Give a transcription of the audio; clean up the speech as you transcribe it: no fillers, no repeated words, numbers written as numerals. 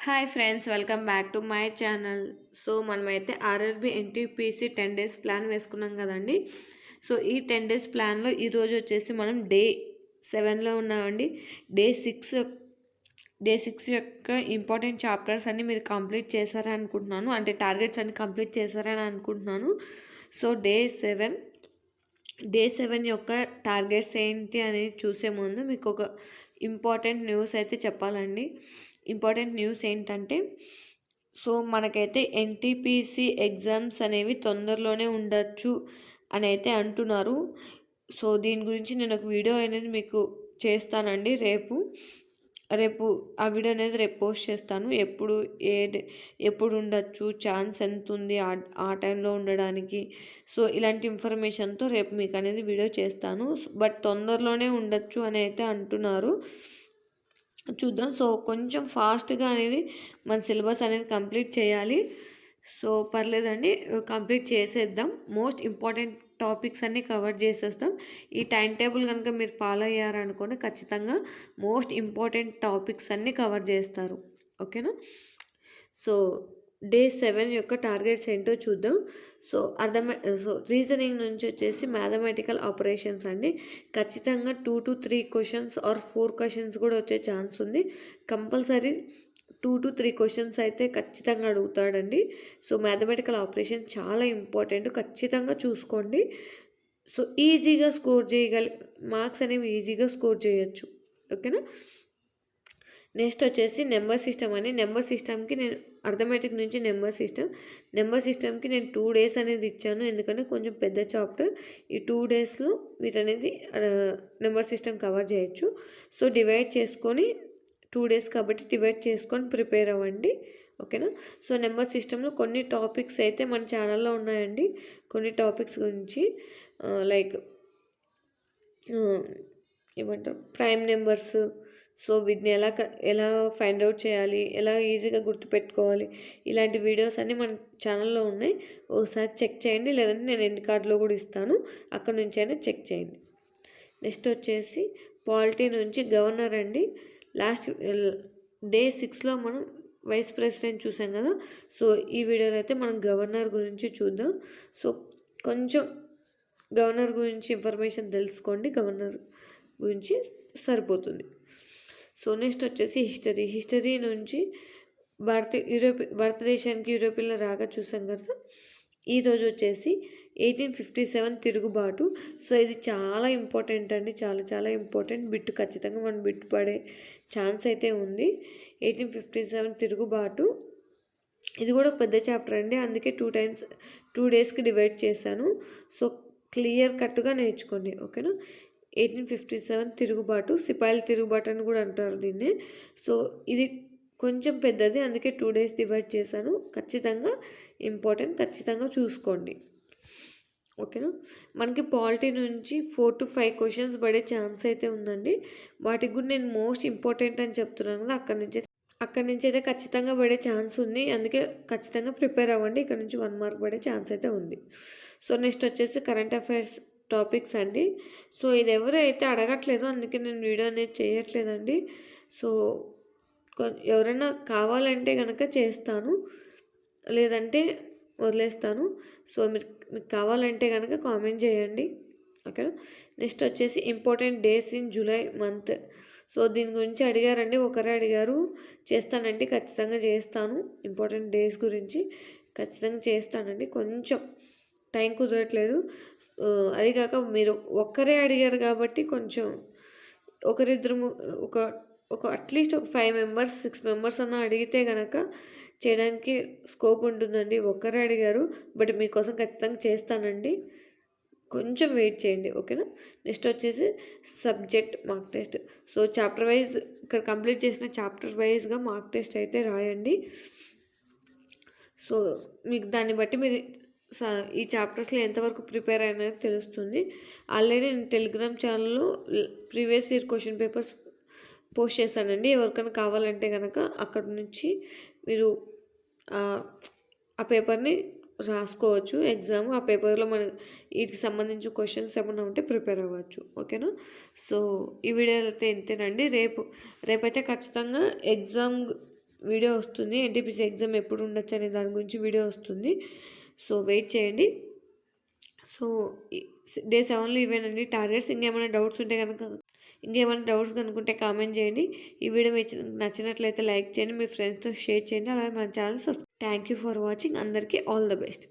Hi friends, welcome back to my channel. So మనమైతే RRB NTPC 10 days plan వేసుకున్నాం కదండి. So ఈ 10 days ప్లాన్లో ఈరోజు వచ్చేసి మనం డే 7లో ఉన్నామండి. డే 6 యొక్క ఇంపార్టెంట్ చాప్టర్స్ అన్ని మీరు కంప్లీట్ చేశారని అనుకుంటున్నాను, అంటే టార్గెట్స్ అన్ని కంప్లీట్ చేశారని అనుకుంటున్నాను. సో డే 7 యొక్క టార్గెట్స్ ఏంటి అనేది చూసే ముందు మీకు ఒక ఇంపార్టెంట్ న్యూస్ అయితే చెప్పాలండి. ఇంపార్టెంట్ న్యూస్ ఏంటంటే, సో మనకైతే ఎన్టీపీసీ ఎగ్జామ్స్ అనేవి తొందరలోనే ఉండొచ్చు అని అయితే అంటున్నారు. సో దీని గురించి నేను ఒక వీడియో అనేది మీకు చేస్తానండి రేపు రేపు ఆ వీడియో అనేది రేపు పోస్ట్ చేస్తాను. ఎప్పుడు ఉండొచ్చు, ఛాన్స్ ఎంత ఉంది ఆ టైంలో ఉండడానికి, సో ఇలాంటి ఇన్ఫర్మేషన్తో రేపు మీకు అనేది వీడియో చేస్తాను. బట్ తొందరలోనే ఉండొచ్చు అని అయితే అంటున్నారు. చూద్దాం. సో కొంచెం ఫాస్ట్గా అనేది మన సిలబస్ అనేది కంప్లీట్ చేయాలి. సో పర్లేదండి, కంప్లీట్ చేసేద్దాం. మోస్ట్ ఇంపార్టెంట్ టాపిక్స్ అన్నీ కవర్ చేసేస్తాం. ఈ టైం టేబుల్ కనుక మీరు ఫాలో అయ్యారనుకోండి, ఖచ్చితంగా మోస్ట్ ఇంపార్టెంట్ టాపిక్స్ అన్నీ కవర్ చేస్తారు. ఓకేనా? సో డే 7 యొక్క టార్గెట్స్ ఏంటో చూద్దాం. సో రీజనింగ్ నుంచి వచ్చేసి మ్యాథమెటికల్ ఆపరేషన్స్ అండి. ఖచ్చితంగా 2 to 3 క్వశ్చన్స్ ఆర్ 4 క్వశ్చన్స్ కూడా వచ్చే ఛాన్స్ ఉంది. కంపల్సరీ 2 to 3 క్వశ్చన్స్ అయితే ఖచ్చితంగా అడుగుతాడండి. సో మ్యాథమెటికల్ ఆపరేషన్ చాలా ఇంపార్టెంట్, ఖచ్చితంగా చూసుకోండి. సో ఈజీగా స్కోర్ మార్క్స్ అనేవి ఈజీగా స్కోర్ చేయొచ్చు. ఓకేనా? నెక్స్ట్ వచ్చేసి నెంబర్ సిస్టమ్ అని. నెంబర్ సిస్టమ్కి నేను అర్థమెటిక్ నుంచి నెంబర్ సిస్టమ్కి నేను 2 days అనేది ఇచ్చాను, ఎందుకంటే కొంచెం పెద్ద చాప్టర్. ఈ 2 daysలో మీరు అనేది నెంబర్ సిస్టమ్ కవర్ చేయొచ్చు. సో డివైడ్ చేసుకొని 2 days కాబట్టి డివైడ్ చేసుకొని ప్రిపేర్ అవ్వండి. ఓకేనా? సో నెంబర్ సిస్టంలో కొన్ని టాపిక్స్ అయితే మన ఛానల్లో ఉన్నాయండి. కొన్ని టాపిక్స్ గురించి లైక్ ఏమంటారు, ప్రైమ్ నెంబర్స్. సో వీటిని ఎలా ఫైండ్ అవుట్ చేయాలి, ఎలా ఈజీగా గుర్తుపెట్టుకోవాలి, ఇలాంటి వీడియోస్ అన్నీ మన ఛానల్లో ఉన్నాయి. ఒకసారి చెక్ చేయండి, లేదంటే నేను ఎండ్ కార్డ్లో కూడా ఇస్తాను, అక్కడ నుంచి అయినా చెక్ చేయండి. నెక్స్ట్ వచ్చేసి పాలిటీ నుంచి గవర్నర్ అండి. లాస్ట్ డే 6లో మనం వైస్ ప్రెసిడెంట్ చూసాం కదా. సో ఈ వీడియోలో అయితే మనం గవర్నర్ గురించి చూద్దాం. సో కొంచెం గవర్నర్ గురించి ఇన్ఫర్మేషన్ తెలుసుకోండి, గవర్నర్ గురించి సరిపోతుంది. సో నెక్స్ట్ వచ్చేసి హిస్టరీ నుంచి భారతదేశానికి యూరోపియన్ల రాగా చూసాం కదా. ఈరోజు వచ్చేసి 1857 తిరుగుబాటు. సో ఇది చాలా ఇంపార్టెంట్ అండి, చాలా చాలా ఇంపార్టెంట్ బిట్. ఖచ్చితంగా మనం బిట్ పడే ఛాన్స్ అయితే ఉంది. 1857 తిరుగుబాటు, ఇది కూడా ఒక పెద్ద చాప్టర్ అండి, అందుకే 2 daysకి డివైడ్ చేశాను. సో క్లియర్ కట్గా నేర్చుకోండి. ఓకేనా? 1857 తిరుగుబాటు, సిపాయిల తిరుగుబాటు అని కూడా అంటారు దీన్ని. సో ఇది కొంచెం పెద్దది, అందుకే 2 days డివైడ్ చేశాను. ఖచ్చితంగా ఇంపార్టెంట్, ఖచ్చితంగా చూసుకోండి. ఓకేనా? మనకి పాలిటీ నుంచి 4 to 5 క్వశ్చన్స్ పడే ఛాన్స్ అయితే ఉందండి. వాటికి కూడా నేను మోస్ట్ ఇంపార్టెంట్ అని చెప్తున్నాను కదా, అక్కడి నుంచి అయితే ఖచ్చితంగా పడే ఛాన్స్ ఉంది, అందుకే ఖచ్చితంగా ప్రిపేర్ అవ్వండి. ఇక్కడ నుంచి 1 mark పడే ఛాన్స్ అయితే ఉంది. సో నెక్స్ట్ వచ్చేసి కరెంట్ అఫైర్స్ టాపిక్స్ అండి. సో ఇది ఎవరు అయితే అడగట్లేదు, అందుకే నేను వీడియో అనేది చేయట్లేదండి. సో ఎవరైనా కావాలంటే కనుక చేస్తాను, లేదంటే వదిలేస్తాను. సో మీకు కావాలంటే కనుక కామెంట్ చేయండి. ఓకేనా? నెక్స్ట్ వచ్చేసి important days in July month. So దీని గురించి అడిగారండి, ఒకరే అడిగారు. చేస్తానండి, ఖచ్చితంగా చేస్తాను. ఇంపార్టెంట్ డేస్ గురించి ఖచ్చితంగా చేస్తానండి. కొంచెం టైం కుదరట్లేదు. అది కాక మీరు ఒక్కరే అడిగారు కాబట్టి కొంచెం ఒకరిద్దరు ఒక అట్లీస్ట్ ఒక 5 members 6 members అన్న అడిగితే కనుక చేయడానికి స్కోప్ ఉంటుందండి. ఒక్కరే అడిగారు, బట్ మీకోసం ఖచ్చితంగా చేస్తానండి. కొంచెం వెయిట్ చేయండి. ఓకేనా? నెక్స్ట్ వచ్చేసి subject mark test. So chapter wise ఇక్కడ కంప్లీట్ చేసిన చాప్టర్ వైజ్గా మార్క్ టెస్ట్ అయితే రాయండి. సో మీకు దాన్ని బట్టి మీరు ఈ చాప్టర్స్లో ఎంతవరకు ప్రిపేర్ అయినా తెలుస్తుంది. ఆల్రెడీ నేను టెలిగ్రామ్ ఛానల్లో previous year question papers post చేశానండి. ఎవరికైనా కావాలంటే కనుక అక్కడ నుంచి మీరు ఆ పేపర్ని రాసుకోవచ్చు ఎగ్జామ్. ఆ పేపర్లో మన వీటికి సంబంధించిన క్వశ్చన్స్ ఏమైనా ఉంటే ప్రిపేర్ అవ్వచ్చు. ఓకేనా? సో ఈ వీడియో అయితే ఇంతేనండి. రేపైతే ఖచ్చితంగా వీడియో వస్తుంది. ఎన్టీపీసీ ఎగ్జామ్ ఎప్పుడు ఉండొచ్చు అనే దాని గురించి వీడియో వస్తుంది. సో వెయిట్ చేయండి. సో డే 7లో ఇవేనండి టార్గెట్స్. ఇంకేమైనా డౌట్స్ కనుక్కుంటే కామెంట్ చేయండి. ఈ వీడియో మీకు నచ్చినట్లయితే లైక్ చేయండి, మీ ఫ్రెండ్స్తో షేర్ చేయండి, అలాగే మన channel thank you for watching. అందరికీ ఆల్ ద బెస్ట్.